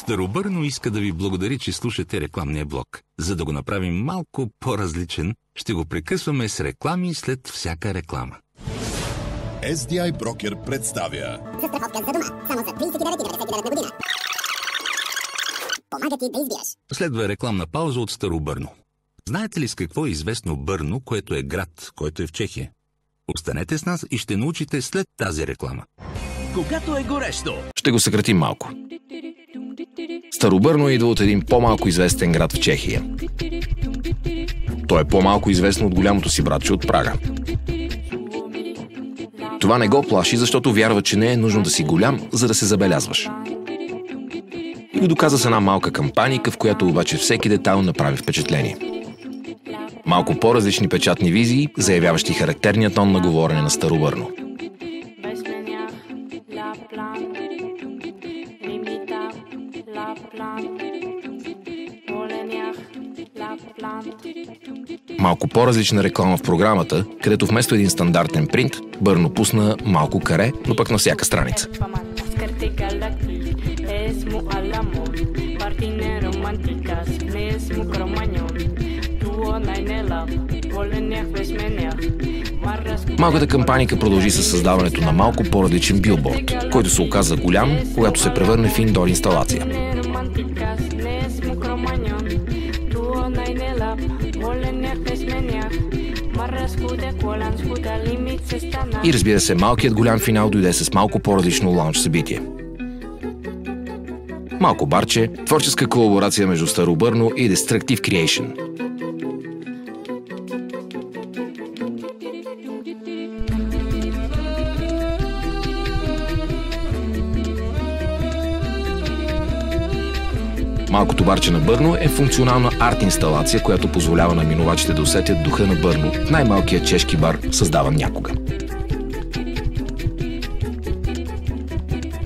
Старобърно иска да ви благодари, че слушате рекламния блок. За да го направим малко по-различен, ще го прекъсваме с реклами след всяка реклама. SDI Брокер представя Застраховка за дома. Само за 39,99 на година. Помага ти да избиеш. Следва рекламна пауза от Старобърно. Знаете ли с какво е известно Бърно, което е град, който е в Чехия? Останете с нас и ще научите след тази реклама. Когато е горещо. Ще го съкратим малко. Старобърно идва от един по-малко известен град в Чехия. Той е по-малко известно от голямото си братче от Прага. Това не го плаши, защото вярва, че не е нужно да си голям, за да се забелязваш. И го доказа с една малка кампанийка, в която обаче всеки детайл направи впечатление. Малко по-различни печатни визии, заявяващи характерния тон на говорене на Старобърно. Малко по-различна реклама в програмата, където вместо един стандартен принт, Бърно пусна малко каре, но пък на всяка страница. Малката кампанийка продължи със създаването на малко по-различен билборд, който се оказа голям, когато се превърне в индор инсталация. И разбира се, малкият голям финал дойде с малко по-различно лаунч събитие. Малко барче, творческа колаборация между Старобърно и Destructive Creation. Малкото барче на Бърно е функционална арт-инсталация, която позволява на минувачите да усетят духа на Бърно, най-малкият чешки бар, създаван някога.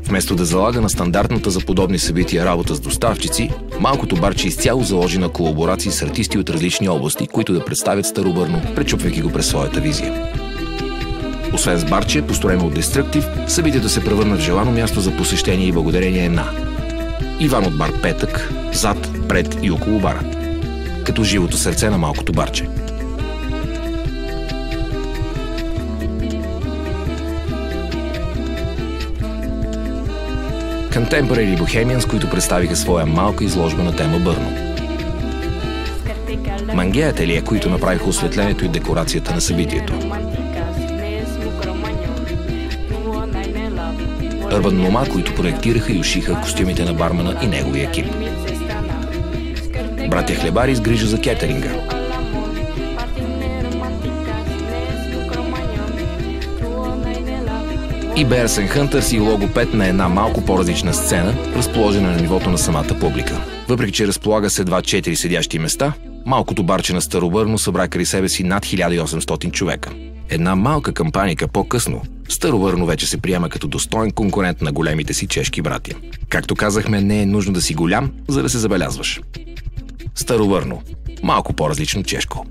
Вместо да залага на стандартната за подобни събития работа с доставчици, малкото барче изцяло заложи на колаборации с артисти от различни области, които да представят Старобърно, пречупвайки го през своята визия. Освен с барче, построено от Destructive, събитието се превърна в желано място за посещение и благодарение на Иван от бар Петък, зад, пред и около бара, като живото сърце на малкото барче. Contemporary Bohemians, които представиха своя малка изложба на тема Бърно. Мангея Ателие, които направиха осветлението и декорацията на събитието. Urban Noma, които проектираха и ушиха костюмите на бармана и неговия екип. Братя Хлебари с грижа за кетеринга. И Bears and Hunters и логопед на една малко по-различна сцена, разположена на нивото на самата публика. Въпреки че разполага с едва 4 седящи места, малкото барче на Старобърно събра край себе си над 1800 човека. Една малка кампанийка по-късно, Старобърно вече се приема като достоен конкурент на големите си чешки братя. Както казахме, не е нужно да си голям, за да се забелязваш. Старобърно. Малко по-различно чешко.